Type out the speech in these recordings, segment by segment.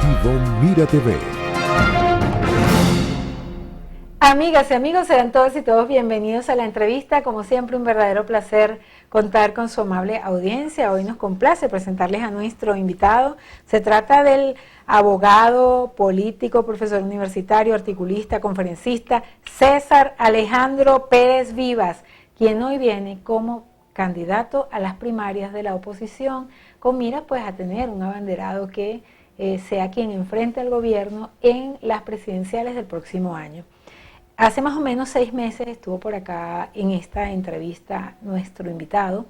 Exclusivo Mira TV. Amigas y amigos, sean todos y todos bienvenidos a la entrevista. Como siempre, un verdadero placer contar con su amable audiencia. Hoy nos complace presentarles a nuestro invitado. Se trata del abogado, político, profesor universitario, articulista, conferencista, César Alejandro Pérez Vivas, quien hoy viene como candidato a las primarias de la oposición, con miras pues a tener un abanderado que sea quien enfrente al gobierno en las presidenciales del próximo año. Hace más o menos 6 meses estuvo por acá en esta entrevista nuestro invitado.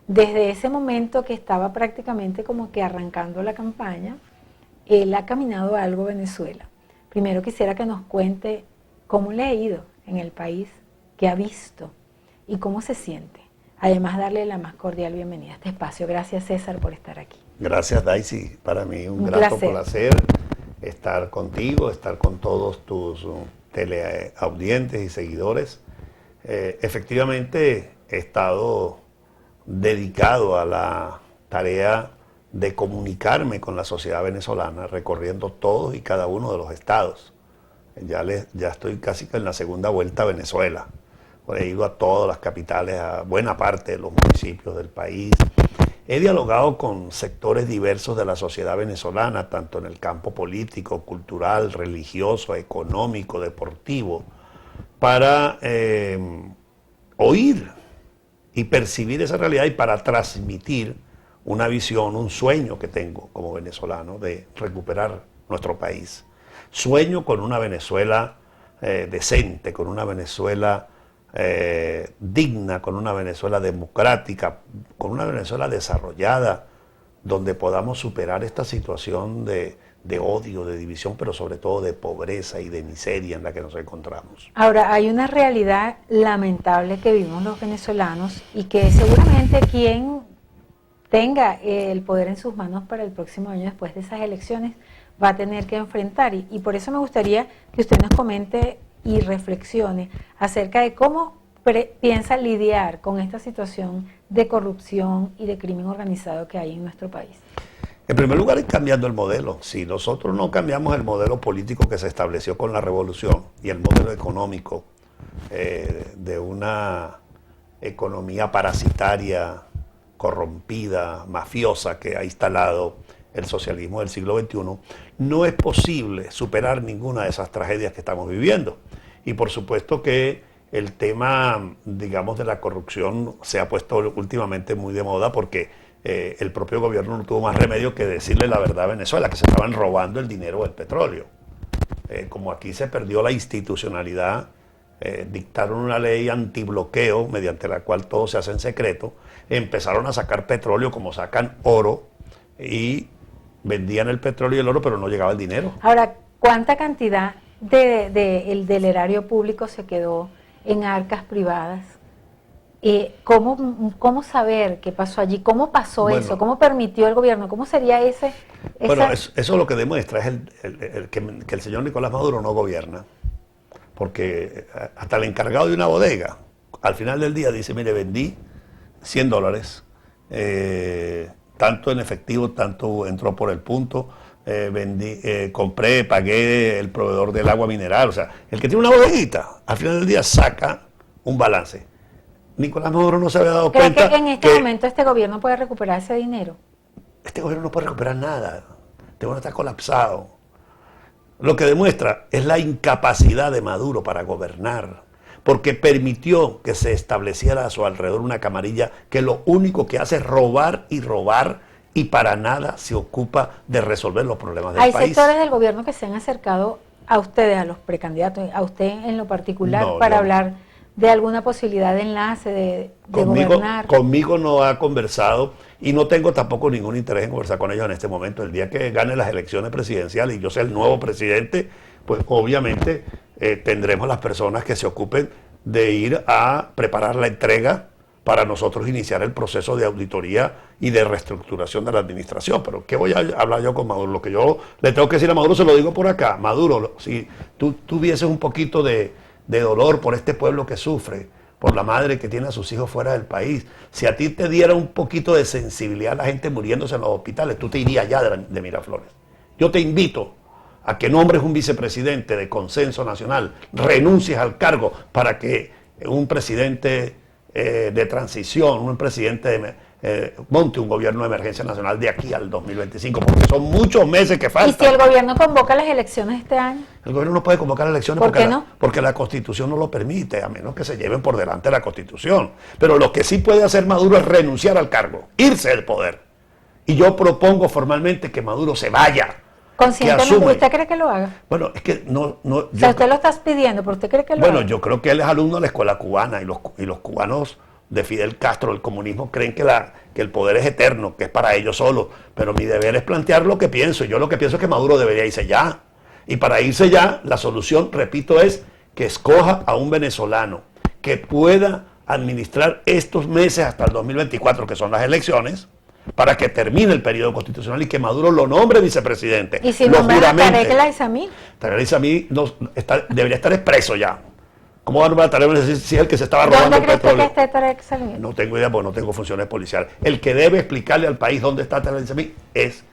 Desde ese momento que estaba prácticamente como que arrancando la campaña, él ha caminado algo Venezuela. Primero quisiera que nos cuente cómo le ha ido en el país, qué ha visto y cómo se siente. Además, darle la más cordial bienvenida a este espacio. Gracias, César, por estar aquí. Gracias, Daisy. Para mí un grato placer estar contigo, estar con todos tus teleaudientes y seguidores. Efectivamente, he estado dedicado a la tarea de comunicarme con la sociedad venezolana, recorriendo todos y cada uno de los estados. Ya estoy casi que en la segunda vuelta a Venezuela. He ido a todas las capitales, a buena parte de los municipios del país. He dialogado con sectores diversos de la sociedad venezolana, tanto en el campo político, cultural, religioso, económico, deportivo, para oír y percibir esa realidad y para transmitir una visión, un sueño que tengo como venezolano de recuperar nuestro país. Sueño con una Venezuela decente, con una Venezuela digna, con una Venezuela democrática, con una Venezuela desarrollada, donde podamos superar esta situación de odio, de división, pero sobre todo de pobreza y de miseria en la que nos encontramos. Ahora, hay una realidad lamentable que vivimos los venezolanos y que seguramente quien tenga el poder en sus manos para el próximo año después de esas elecciones va a tener que enfrentar. Y por eso me gustaría que usted nos comente y reflexione acerca de cómo piensa lidiar con esta situación de corrupción y de crimen organizado que hay en nuestro país. En primer lugar, es cambiando el modelo. Si nosotros no cambiamos el modelo político que se estableció con la revolución y el modelo económico de una economía parasitaria, corrompida, mafiosa que ha instalado el socialismo del siglo XXI, no es posible superar ninguna de esas tragedias que estamos viviendo. Y por supuesto que el tema, digamos, de la corrupción se ha puesto últimamente muy de moda porque el propio gobierno no tuvo más remedio que decirle la verdad a Venezuela, que se estaban robando el dinero del petróleo. Como aquí se perdió la institucionalidad, dictaron una ley antibloqueo mediante la cual todo se hace en secreto, empezaron a sacar petróleo como sacan oro y vendían el petróleo y el oro, pero no llegaba el dinero. Ahora, ¿cuánta cantidad del erario público se quedó en arcas privadas? ¿Cómo saber qué pasó allí? ¿Cómo pasó eso? ¿Cómo permitió el gobierno? ¿Cómo sería ese? Bueno, eso lo que demuestra es que el señor Nicolás Maduro no gobierna, porque hasta el encargado de una bodega, al final del día dice, mire, vendí $100, tanto en efectivo, tanto entró por el punto, compré, pagué el proveedor del agua mineral. O sea, el que tiene una bodeguita, al final del día saca un balance. Nicolás Maduro no se había dado cuenta. ¿Cree que en este momento este gobierno puede recuperar ese dinero? Este gobierno no puede recuperar nada. Este gobierno está colapsado. Lo que demuestra es la incapacidad de Maduro para gobernar, porque permitió que se estableciera a su alrededor una camarilla que lo único que hace es robar y robar y para nada se ocupa de resolver los problemas del país. Hay sectores del gobierno que se han acercado a ustedes, a los precandidatos, a usted en lo particular, para hablar de alguna posibilidad de enlace, de gobernar. Conmigo no ha conversado y no tengo tampoco ningún interés en conversar con ellos en este momento. El día que gane las elecciones presidenciales y yo sea el nuevo presidente, pues obviamente tendremos las personas que se ocupen de ir a preparar la entrega para nosotros iniciar el proceso de auditoría y de reestructuración de la administración. Pero ¿qué voy a hablar yo con Maduro? Lo que yo le tengo que decir a Maduro se lo digo por acá. Maduro, si tú tuvieses un poquito de dolor por este pueblo que sufre, por la madre que tiene a sus hijos fuera del país, si a ti te diera un poquito de sensibilidad a la gente muriéndose en los hospitales, tú te irías ya de Miraflores Yo te invito a que nombres un vicepresidente de consenso nacional, renuncies al cargo para que un presidente de transición, un presidente monte un gobierno de emergencia nacional de aquí al 2025, porque son muchos meses que faltan. ¿Y si el gobierno convoca las elecciones este año? El gobierno no puede convocar elecciones ¿Por qué no? porque la Constitución no lo permite, a menos que se lleven por delante la Constitución. Pero lo que sí puede hacer Maduro es renunciar al cargo, irse del poder. Y yo propongo formalmente que Maduro se vaya. Conscientemente, ¿usted cree que lo haga? Bueno, es que no... O sea, usted lo está pidiendo, pero ¿usted cree que lo haga? Bueno, yo creo que él es alumno de la escuela cubana y los cubanos de Fidel Castro, el comunismo, creen que el poder es eterno, que es para ellos solos. Pero mi deber es plantear lo que pienso. Yo lo que pienso es que Maduro debería irse ya. Y para irse ya, la solución, repito, es que escoja a un venezolano que pueda administrar estos meses hasta el 2024, que son las elecciones, para que termine el periodo constitucional y que Maduro lo nombre vicepresidente. ¿Y si nombra a Tarek El Aissami? Tarek El Aissami debería estar expreso ya. ¿Cómo va a nombrar a Tarek El Aissami si es el que se estaba robando el petróleo? ¿Dónde cree usted que esté Tarek El Aissami? No tengo idea porque no tengo funciones policiales. El que debe explicarle al país dónde está Tarek El Aissami es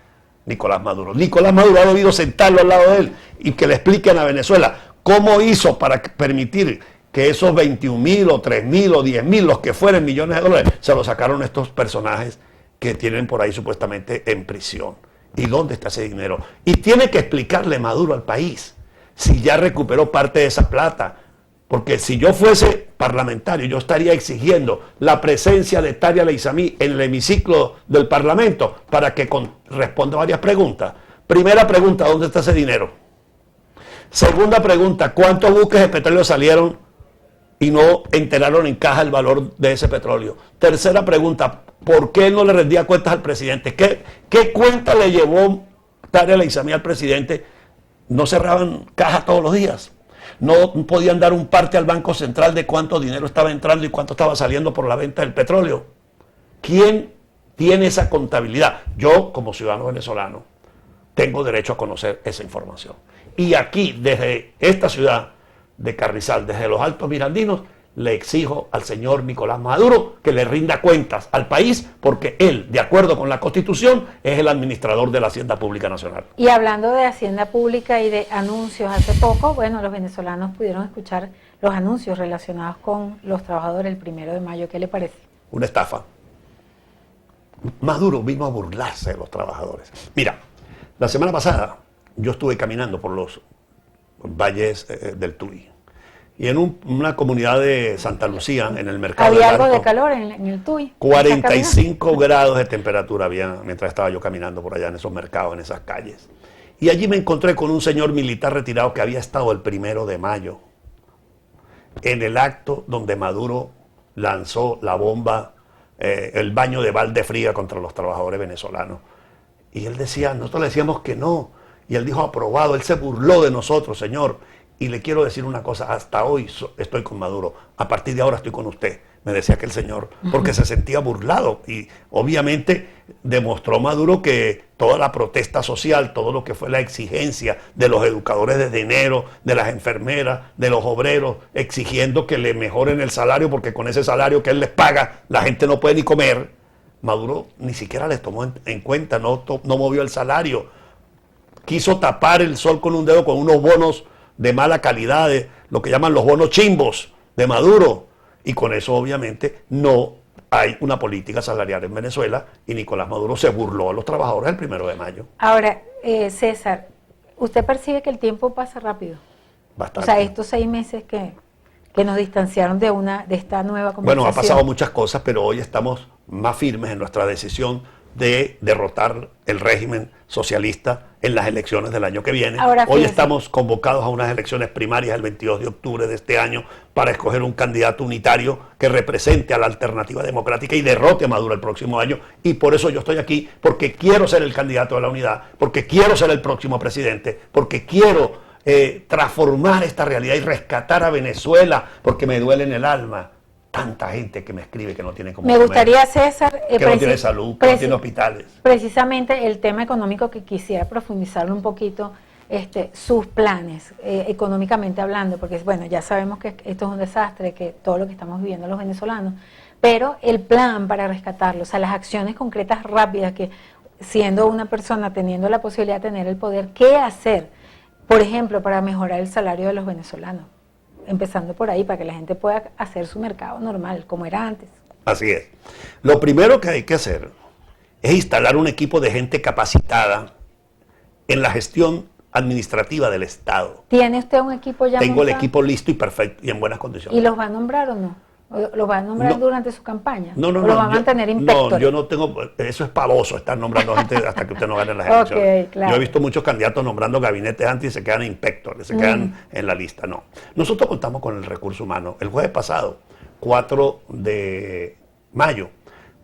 Nicolás Maduro. Nicolás Maduro ha debido sentarlo al lado de él y que le expliquen a Venezuela cómo hizo para permitir que esos 21.000 o 3.000 o 10.000, los que fueran millones de dólares, se los sacaron estos personajes que tienen por ahí supuestamente en prisión. ¿Y dónde está ese dinero? Y tiene que explicarle Maduro al país si ya recuperó parte de esa plata. Porque si yo fuese parlamentario, yo estaría exigiendo la presencia de Tarek El Aissami en el hemiciclo del Parlamento para que responda varias preguntas. Primera pregunta, ¿dónde está ese dinero? Segunda pregunta, ¿cuántos buques de petróleo salieron y no enteraron en caja el valor de ese petróleo? Tercera pregunta, ¿por qué no le rendía cuentas al presidente? ¿Qué cuenta le llevó Tarek El Aissami al presidente? ¿No cerraban cajas todos los días? ¿No podían dar un parte al Banco Central de cuánto dinero estaba entrando y cuánto estaba saliendo por la venta del petróleo? ¿Quién tiene esa contabilidad? Yo, como ciudadano venezolano, tengo derecho a conocer esa información. Y aquí, desde esta ciudad de Carrizal, desde los Altos Mirandinos, le exijo al señor Nicolás Maduro que le rinda cuentas al país, porque él, de acuerdo con la Constitución, es el administrador de la Hacienda Pública Nacional. Y hablando de Hacienda Pública y de anuncios, hace poco, bueno, los venezolanos pudieron escuchar los anuncios relacionados con los trabajadores el 1 de mayo. ¿Qué le parece? Una estafa. Maduro vino a burlarse de los trabajadores. Mira, la semana pasada yo estuve caminando por los valles del Tuy. Y en una comunidad de Santa Lucía, en el mercado. ¿Había algo de calor en el Tuy? 45 grados de temperatura había mientras estaba yo caminando por allá en esos mercados, en esas calles. Y allí me encontré con un señor militar retirado que había estado el 1 de mayo en el acto donde Maduro lanzó la bomba, el baño de balde fría contra los trabajadores venezolanos. Y él decía, nosotros le decíamos que no. Y él dijo, aprobado. Él se burló de nosotros, señor. Y le quiero decir una cosa, hasta hoy estoy con Maduro, a partir de ahora estoy con usted, me decía aquel señor, porque se sentía burlado. Y obviamente demostró Maduro que toda la protesta social, todo lo que fue la exigencia de los educadores desde enero, de las enfermeras, de los obreros, exigiendo que le mejoren el salario, porque con ese salario que él les paga, la gente no puede ni comer. Maduro ni siquiera les tomó en cuenta, no movió el salario. Quiso tapar el sol con un dedo con unos bonos de mala calidad, de lo que llaman los bonos chimbos de Maduro, y con eso obviamente no hay una política salarial en Venezuela, y Nicolás Maduro se burló a los trabajadores el 1 de mayo. Ahora, César, ¿usted percibe que el tiempo pasa rápido? Bastante. O sea, estos 6 meses que nos distanciaron de esta nueva conversación. Bueno, ha pasado muchas cosas, pero hoy estamos más firmes en nuestra decisión de derrotar el régimen socialista en las elecciones del año que viene. Ahora, hoy estamos convocados a unas elecciones primarias el 22 de octubre de este año para escoger un candidato unitario que represente a la alternativa democrática y derrote a Maduro el próximo año. Y por eso yo estoy aquí, porque quiero ser el candidato de la unidad, porque quiero ser el próximo presidente, porque quiero transformar esta realidad y rescatar a Venezuela, porque me duele en el alma tanta gente que me escribe que no tiene como Me comer, gustaría, César, que no tiene salud, que no tiene hospitales. Precisamente el tema económico que quisiera profundizarlo un poquito, sus planes, económicamente hablando, porque bueno, ya sabemos que esto es un desastre, que todo lo que estamos viviendo los venezolanos, pero el plan para rescatarlo, o sea, las acciones concretas rápidas que siendo una persona, teniendo la posibilidad de tener el poder, ¿qué hacer? Por ejemplo, para mejorar el salario de los venezolanos. Empezando por ahí, para que la gente pueda hacer su mercado normal, como era antes. Así es. Lo primero que hay que hacer es instalar un equipo de gente capacitada en la gestión administrativa del Estado. ¿Tiene usted un equipo ya Tengo el montado? equipo listo y perfecto y en buenas condiciones. ¿Y los va a nombrar o no? ¿O los va a nombrar No. durante su campaña? No, ¿O los va a mantener inspectores? No, yo no tengo, eso es pavoso, estar nombrando gente hasta que usted no gane las Ok, elecciones. claro. Yo he visto muchos candidatos nombrando gabinetes antes y se quedan inspectores, se quedan en la lista. No, nosotros contamos con el recurso humano. El jueves pasado, 4 de mayo,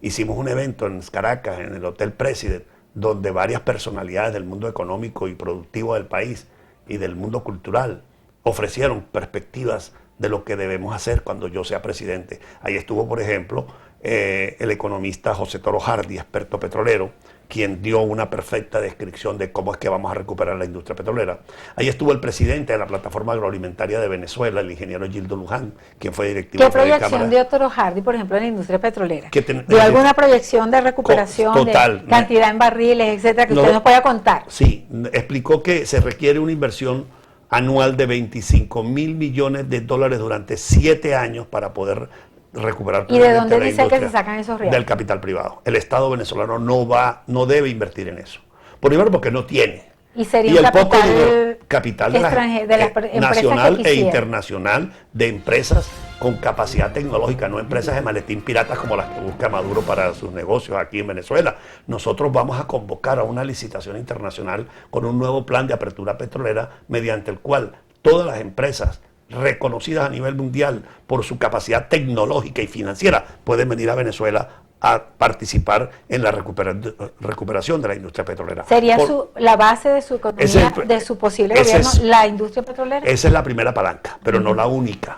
hicimos un evento en Caracas, en el Hotel President, donde varias personalidades del mundo económico y productivo del país y del mundo cultural ofrecieron perspectivas de lo que debemos hacer cuando yo sea presidente. Ahí estuvo, por ejemplo, el economista José Toro Hardy, experto petrolero, quien dio una perfecta descripción de cómo es que vamos a recuperar la industria petrolera. Ahí estuvo el presidente de la Plataforma Agroalimentaria de Venezuela, el ingeniero Gildo Luján, quien fue directivo ¿Qué de la proyección Cámara. dio Toro Hardy, por ejemplo, en la industria petrolera? Que ¿Dio alguna proyección de recuperación, total. de cantidad en barriles, etcétera, que usted nos pueda contar? Sí, explicó que se requiere una inversión anual de 25 mil millones de dólares durante 7 años para poder recuperar. ¿Y de dónde la dice que industria se sacan esos reales? Del capital privado. El Estado venezolano no debe invertir en eso. Primero porque no tiene. Y sería Y un el poco capital, dinero, capital de de las empresas nacional que e quisieran. internacional de empresas con capacidad tecnológica, no empresas de maletín piratas como las que busca Maduro para sus negocios aquí en Venezuela. Nosotros vamos a convocar a una licitación internacional con un nuevo plan de apertura petrolera mediante el cual todas las empresas reconocidas a nivel mundial por su capacidad tecnológica y financiera pueden venir a Venezuela a participar en la recuperación de la industria petrolera. ¿Sería la base de su economía, de su posible gobierno, la industria petrolera? Esa es la primera palanca, pero no la única.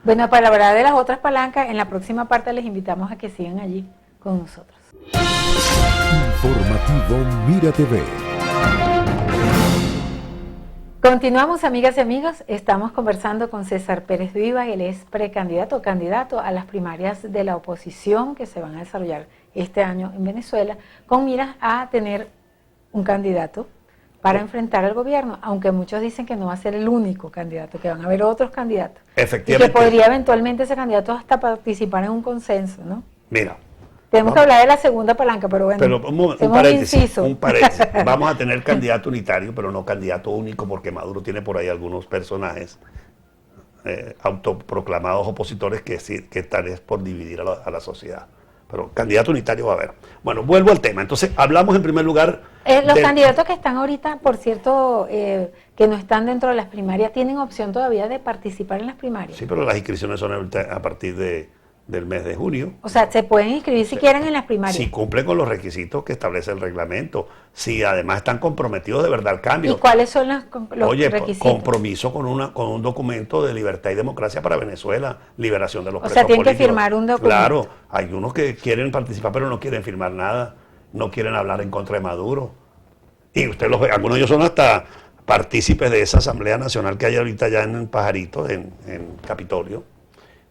Bueno, para hablar de las otras palancas, en la próxima parte les invitamos a que sigan allí con nosotros. Informativo Mira TV. Continuamos, amigas y amigos, estamos conversando con César Pérez Viva, él es precandidato o candidato a las primarias de la oposición que se van a desarrollar este año en Venezuela, con miras a tener un candidato para enfrentar al gobierno, aunque muchos dicen que no va a ser el único candidato, que van a haber otros candidatos. Efectivamente. Y que podría eventualmente ese candidato hasta participar en un consenso, ¿no? Mira. Tenemos que hablar de la segunda palanca, pero bueno, pero un paréntesis. Vamos a tener candidato unitario, pero no candidato único, porque Maduro tiene por ahí algunos personajes autoproclamados opositores que tal es por dividir a la sociedad. Pero candidato unitario va a haber. Bueno, vuelvo al tema. Entonces, hablamos en primer lugar... los candidatos que están ahorita, por cierto, que no están dentro de las primarias, ¿tienen opción todavía de participar en las primarias? Sí, pero las inscripciones son a partir del mes de junio. O sea, se pueden inscribir si quieren en las primarias. Si cumplen con los requisitos que establece el reglamento, si además están comprometidos de verdad al cambio. ¿Y cuáles son los requisitos? Compromiso con un documento de libertad y democracia para Venezuela, liberación de los presos políticos. O sea, tienen que políticos. firmar un documento. Claro, hay unos que quieren participar pero no quieren firmar nada, no quieren hablar en contra de Maduro. Y usted los ve, algunos de ellos son hasta partícipes de esa Asamblea Nacional que hay ahorita ya en Pajarito, en Capitolio,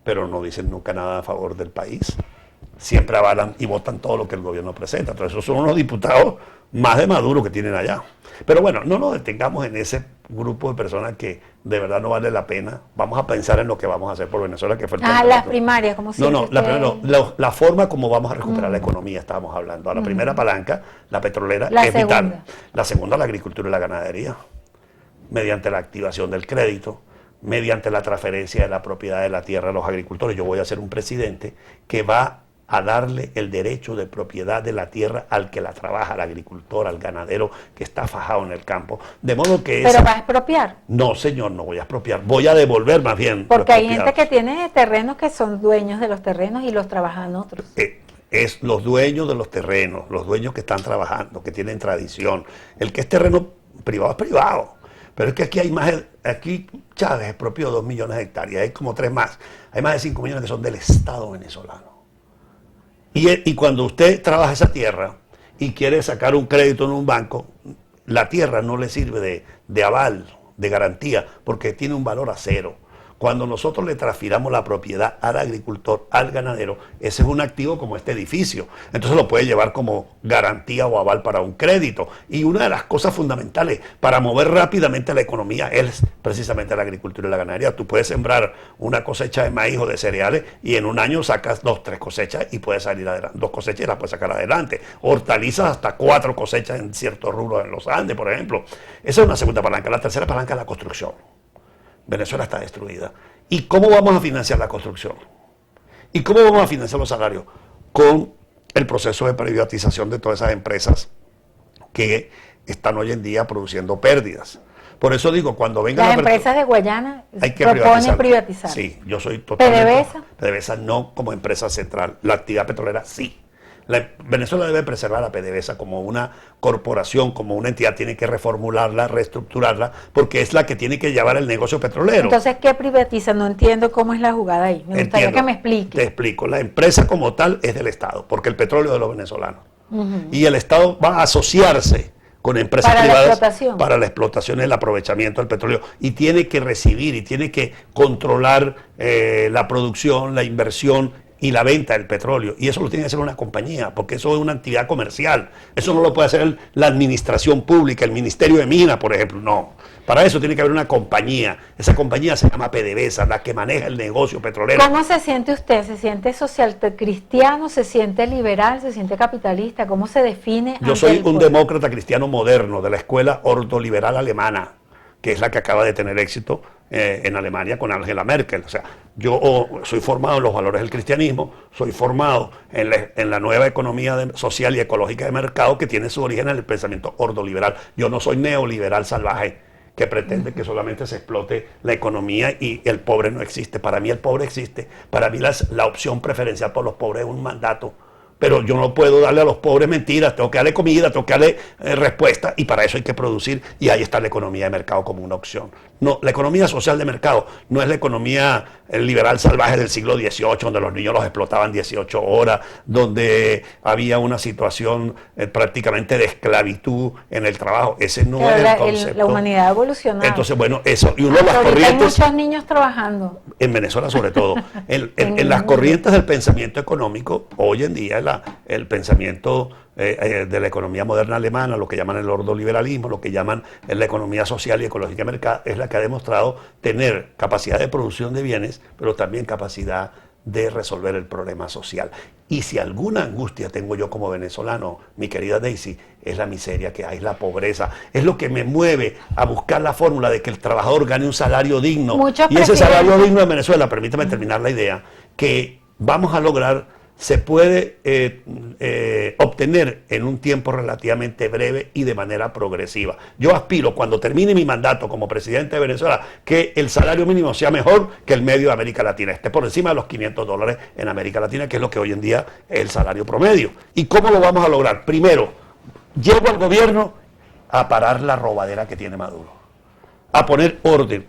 pero no dicen nunca nada a favor del país. Siempre avalan y votan todo lo que el gobierno presenta. Entonces esos son unos diputados más de Maduro que tienen allá. Pero bueno, no nos detengamos en ese grupo de personas que de verdad no vale la pena. Vamos a pensar en lo que vamos a hacer por Venezuela, que fue el las primarias, como si... la forma como vamos a recuperar la economía, estábamos hablando. La primera palanca, la petrolera, es vital. La segunda, la agricultura y la ganadería, mediante la activación del crédito, mediante la transferencia de la propiedad de la tierra a los agricultores. Yo voy a ser un presidente que va a darle el derecho de propiedad de la tierra al que la trabaja, al agricultor, al ganadero que está fajado en el campo. De modo que... ¿Pero vas a expropiar? No, señor, no voy a expropiar. Voy a devolver más bien. Porque hay gente que tiene terrenos que son dueños de los terrenos y los trabajan otros. Es los dueños de los terrenos, los dueños que están trabajando, que tienen tradición. El que es terreno privado es privado. Pero es que aquí Chávez expropió 2 millones de hectáreas, hay como 3 más. Hay más de 5 millones que son del Estado venezolano. Y cuando usted trabaja esa tierra y quiere sacar un crédito en un banco, la tierra no le sirve de aval, de garantía, porque tiene un valor a cero. Cuando nosotros le transfiramos la propiedad al agricultor, al ganadero, ese es un activo como este edificio. Entonces lo puede llevar como garantía o aval para un crédito. Y una de las cosas fundamentales para mover rápidamente la economía es precisamente la agricultura y la ganadería. Tú puedes sembrar una cosecha de maíz o de cereales y en un año sacas 2, 3 cosechas y puedes salir adelante. 2 cosechas y las puedes sacar adelante. Hortalizas hasta 4 cosechas en ciertos rubros en los Andes, por ejemplo. Esa es una segunda palanca. La tercera palanca es la construcción. Venezuela está destruida. ¿Y cómo vamos a financiar la construcción? ¿Y cómo vamos a financiar los salarios? Con el proceso de privatización de todas esas empresas que están hoy en día produciendo pérdidas. Por eso digo, cuando vengan las empresas de Guayana hay que proponen privatizar. Sí, yo soy totalmente... ¿PDVSA? PDVSA no como empresa central. La actividad petrolera sí. Venezuela debe preservar a PDVSA como una corporación, como una entidad, tiene que reformularla, reestructurarla, porque es la que tiene que llevar el negocio petrolero. Entonces, ¿qué privatiza? No entiendo cómo es la jugada ahí. Me gustaría que me explique. Te explico. La empresa como tal es del Estado, porque el petróleo es de los venezolanos. Y el Estado va a asociarse con empresas privadas para la explotación y el aprovechamiento del petróleo, y tiene que recibir y tiene que controlar la producción, la inversión y la venta del petróleo, y eso lo tiene que hacer una compañía, porque eso es una actividad comercial. Eso no lo puede hacer la administración pública, el Ministerio de Minas, por ejemplo, no. Para eso tiene que haber una compañía. Esa compañía se llama PDVSA, la que maneja el negocio petrolero. ¿Cómo se siente usted? ¿Se siente social cristiano? ¿Se siente liberal? ¿Se siente capitalista? ¿Cómo se define? Yo soy un demócrata cristiano moderno de la escuela ordoliberal alemana, que es la que acaba de tener éxito en Alemania con Angela Merkel. O sea, yo soy formado en los valores del cristianismo, soy formado en la nueva economía social y ecológica de mercado que tiene su origen en el pensamiento ordoliberal. Yo no soy neoliberal salvaje que pretende que solamente se explote la economía y el pobre no existe. Para mí el pobre existe. Para mí la opción preferencial por los pobres es un mandato. Pero yo no puedo darle a los pobres mentiras, tengo que darle comida, tengo que darle respuesta, y para eso hay que producir, y ahí está la economía de mercado como una opción. No, la economía social de mercado no es la economía liberal salvaje del siglo XVIII, donde los niños los explotaban 18 horas, donde había una situación prácticamente de esclavitud en el trabajo. Ese no es el concepto. La humanidad ha evolucionado. Entonces, bueno, eso, y uno de las corrientes... Hay muchos niños trabajando. En Venezuela sobre todo. En las corrientes del pensamiento económico, hoy en día el pensamiento de la economía moderna alemana, lo que llaman el ordoliberalismo, lo que llaman la economía social y ecológica de mercado, es la que ha demostrado tener capacidad de producción de bienes, pero también capacidad de resolver el problema social. Y si alguna angustia tengo yo como venezolano, mi querida Daisy, es la miseria que hay, la pobreza. Es lo que me mueve a buscar la fórmula de que el trabajador gane un salario digno. Y ese salario digno en Venezuela, permítame terminar la idea, que vamos a lograr, se puede obtener en un tiempo relativamente breve y de manera progresiva. Yo aspiro, cuando termine mi mandato como presidente de Venezuela, que el salario mínimo sea mejor que el medio de América Latina, esté por encima de los $500 en América Latina, que es lo que hoy en día es el salario promedio. ¿Y cómo lo vamos a lograr? Primero, llego al gobierno a parar la robadera que tiene Maduro, a poner orden,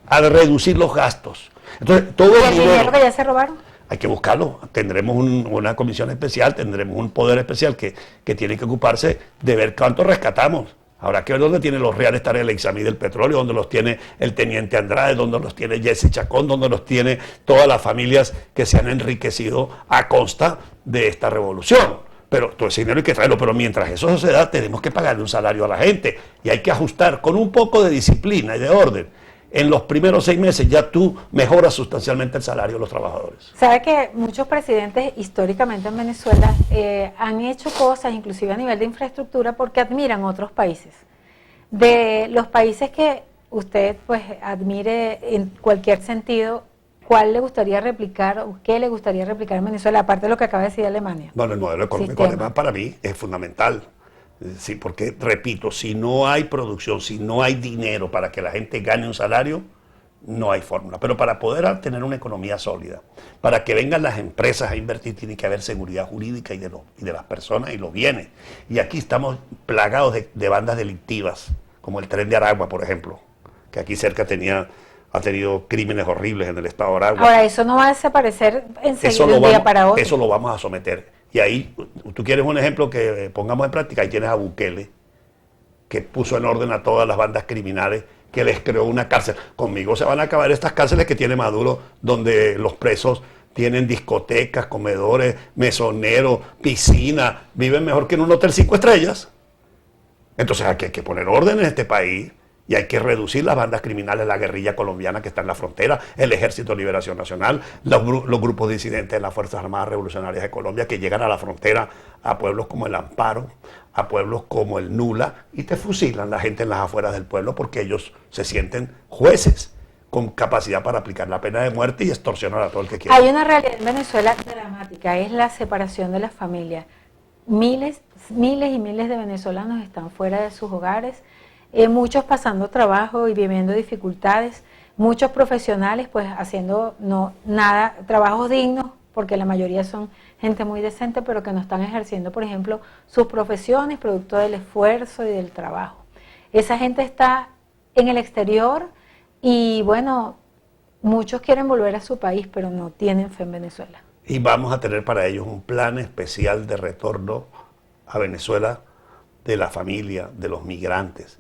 a reducir los gastos. Entonces, todo ¿Y el dinero que ya se robaron? Hay que buscarlo. Tendremos una comisión especial, tendremos un poder especial que tiene que ocuparse de ver cuánto rescatamos. Habrá que ver dónde tiene los reales Tarek el examen del petróleo, dónde los tiene el teniente Andrade, dónde los tiene Jesse Chacón, dónde los tiene todas las familias que se han enriquecido a costa de esta revolución. Pero todo ese dinero hay que traerlo, pero mientras eso suceda tenemos que pagarle un salario a la gente y hay que ajustar con un poco de disciplina y de orden. En los primeros 6 meses ya tú mejoras sustancialmente el salario de los trabajadores. Sabe que muchos presidentes históricamente en Venezuela han hecho cosas, inclusive a nivel de infraestructura, porque admiran otros países. De los países que usted pues admire en cualquier sentido, ¿cuál le gustaría replicar o qué le gustaría replicar en Venezuela, aparte de lo que acaba de decir Alemania? Bueno, el modelo económico alemán para mí es fundamental. Sí, porque, repito, si no hay producción, si no hay dinero para que la gente gane un salario, no hay fórmula. Pero para poder tener una economía sólida, para que vengan las empresas a invertir, tiene que haber seguridad jurídica y de las personas y los bienes. Y aquí estamos plagados de bandas delictivas, como el Tren de Aragua, por ejemplo, que aquí cerca ha tenido crímenes horribles en el estado de Aragua. Ahora, eso no va a desaparecer enseguida, de un día para otro. Eso lo vamos a someter. Y ahí, tú quieres un ejemplo que pongamos en práctica, ahí tienes a Bukele, que puso en orden a todas las bandas criminales que les creó una cárcel. Conmigo se van a acabar estas cárceles que tiene Maduro, donde los presos tienen discotecas, comedores, mesoneros, piscina, viven mejor que en un hotel 5 estrellas. Entonces aquí hay que poner orden en este país y hay que reducir las bandas criminales, la guerrilla colombiana que está en la frontera, el Ejército de Liberación Nacional, los grupos disidentes de las Fuerzas Armadas Revolucionarias de Colombia que llegan a la frontera a pueblos como el Amparo, a pueblos como el Nula, y te fusilan la gente en las afueras del pueblo porque ellos se sienten jueces con capacidad para aplicar la pena de muerte y extorsionar a todo el que quiera. Hay una realidad en Venezuela dramática, es la separación de las familias. Miles y miles de venezolanos están fuera de sus hogares, muchos pasando trabajo y viviendo dificultades, muchos profesionales pues haciendo trabajos dignos, porque la mayoría son gente muy decente, pero que no están ejerciendo, por ejemplo, sus profesiones, producto del esfuerzo y del trabajo. Esa gente está en el exterior y bueno, muchos quieren volver a su país, pero no tienen fe en Venezuela. Y vamos a tener para ellos un plan especial de retorno a Venezuela de la familia, de los migrantes.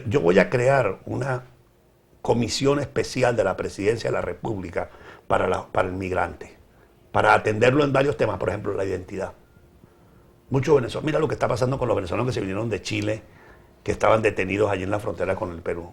Yo voy a crear una comisión especial de la Presidencia de la República para el migrante, para atenderlo en varios temas, por ejemplo, la identidad. Muchos venezolanos, mira lo que está pasando con los venezolanos que se vinieron de Chile, que estaban detenidos allí en la frontera con el Perú.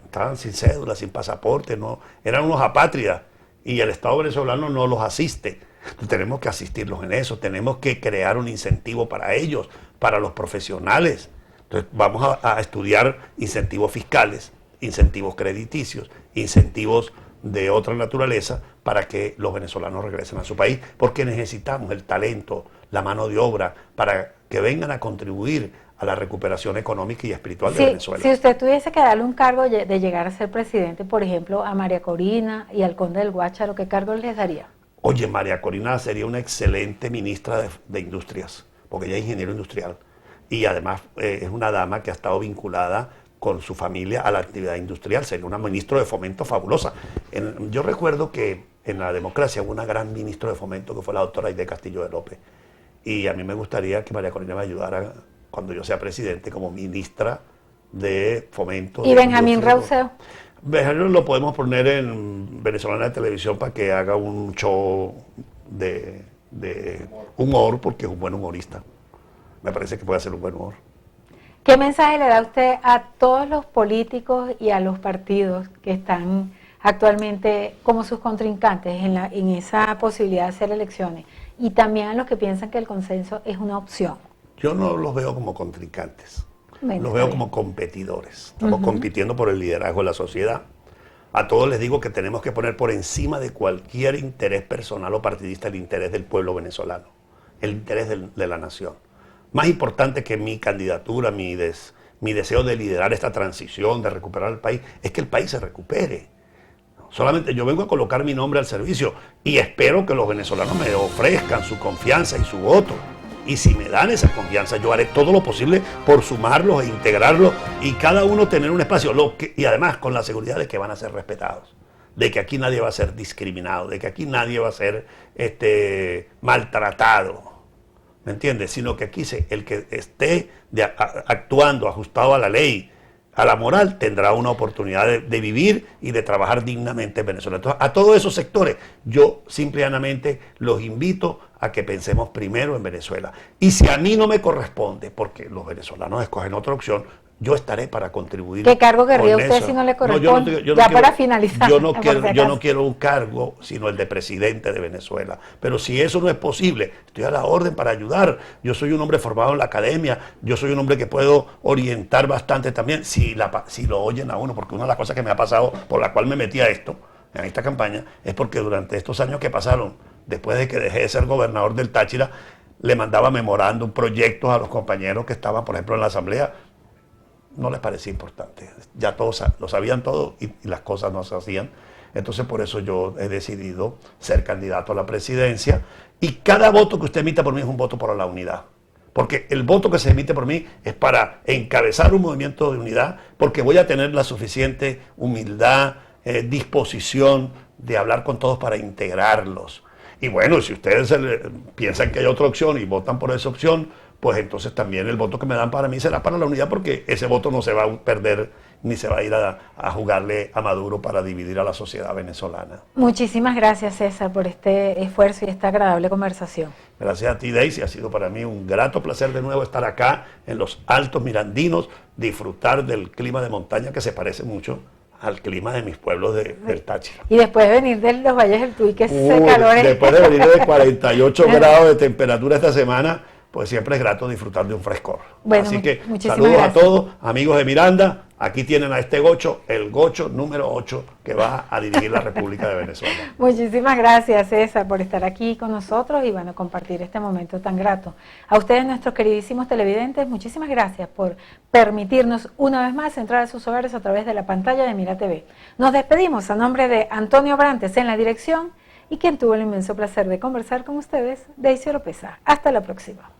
Estaban sin cédula, sin pasaporte, eran unos apátridas y el Estado venezolano no los asiste. Entonces, tenemos que asistirlos en eso, tenemos que crear un incentivo para ellos, para los profesionales. Entonces vamos a estudiar incentivos fiscales, incentivos crediticios, incentivos de otra naturaleza para que los venezolanos regresen a su país, porque necesitamos el talento, la mano de obra, para que vengan a contribuir a la recuperación económica y espiritual de Venezuela. Si usted tuviese que darle un cargo de llegar a ser presidente, por ejemplo, a María Corina y al Conde del Guácharo, ¿qué cargo les daría? Oye, María Corina sería una excelente ministra de Industrias, porque ella es ingeniero industrial y además es una dama que ha estado vinculada con su familia a la actividad industrial, sería una ministra de Fomento fabulosa. Yo recuerdo que en la democracia hubo una gran ministra de Fomento que fue la doctora Aide Castillo de López, y a mí me gustaría que María Corina me ayudara cuando yo sea presidente como ministra de Fomento. ¿Y Benjamín Rauseo? Benjamín lo podemos poner en Venezolana de Televisión para que haga un show de humor, porque es un buen humorista. Me parece que puede hacer un buen humor. ¿Qué mensaje le da usted a todos los políticos y a los partidos que están actualmente como sus contrincantes en esa posibilidad de hacer elecciones? Y también a los que piensan que el consenso es una opción. Yo no los veo como contrincantes, los veo como competidores. Estamos compitiendo por el liderazgo de la sociedad. A todos les digo que tenemos que poner por encima de cualquier interés personal o partidista el interés del pueblo venezolano, el interés de la nación. Más importante que mi candidatura, mi deseo de liderar esta transición, de recuperar el país, es que el país se recupere. Solamente yo vengo a colocar mi nombre al servicio y espero que los venezolanos me ofrezcan su confianza y su voto. Y si me dan esa confianza, yo haré todo lo posible por sumarlos e integrarlos y cada uno tener un espacio. Y además con la seguridad de que van a ser respetados, de que aquí nadie va a ser discriminado, de que aquí nadie va a ser maltratado. ¿Me entiendes? Sino que aquí el que esté actuando ajustado a la ley, a la moral, tendrá una oportunidad de vivir y de trabajar dignamente en Venezuela. Entonces, a todos esos sectores, yo simplemente los invito a que pensemos primero en Venezuela. Y si a mí no me corresponde, porque los venezolanos escogen otra opción, yo estaré para contribuir. ¿Qué cargo querría usted si no le corresponde? Para finalizar. Yo no quiero un cargo, sino el de presidente de Venezuela. Pero si eso no es posible, estoy a la orden para ayudar. Yo soy un hombre formado en la academia, yo soy un hombre que puedo orientar bastante también, si lo oyen a uno, porque una de las cosas que me ha pasado, por la cual me metí a esto, en esta campaña, es porque durante estos años que pasaron, después de que dejé de ser gobernador del Táchira, le mandaba memorándum, proyectos a los compañeros que estaban, por ejemplo, en la asamblea. No les parecía importante, ya todos lo sabían todo y las cosas no se hacían. Entonces por eso yo he decidido ser candidato a la presidencia y cada voto que usted emita por mí es un voto por la unidad, porque el voto que se emite por mí es para encabezar un movimiento de unidad, porque voy a tener la suficiente humildad, disposición de hablar con todos para integrarlos. Y bueno, si ustedes piensan que hay otra opción y votan por esa opción, pues entonces también el voto que me dan para mí será para la unidad, porque ese voto no se va a perder ni se va a ir a jugarle a Maduro para dividir a la sociedad venezolana. Muchísimas gracias, César, por este esfuerzo y esta agradable conversación. Gracias a ti, Daisy, ha sido para mí un grato placer de nuevo estar acá en los Altos Mirandinos, disfrutar del clima de montaña que se parece mucho al clima de mis pueblos del Táchira. Y después de venir de los Valles del Tuy, que ese calor es... Después de venir de 48 grados de temperatura esta semana, pues siempre es grato disfrutar de un frescor. Bueno, así que saludos gracias a todos, amigos de Miranda. Aquí tienen a este gocho, el gocho número 8, que va a dirigir la República de Venezuela. Muchísimas gracias, César, por estar aquí con nosotros y bueno, compartir este momento tan grato. A ustedes, nuestros queridísimos televidentes, muchísimas gracias por permitirnos una vez más entrar a sus hogares a través de la pantalla de Mira TV. Nos despedimos a nombre de Antonio Brantes en la dirección y quien tuvo el inmenso placer de conversar con ustedes, Daisy Oropesa. Hasta la próxima.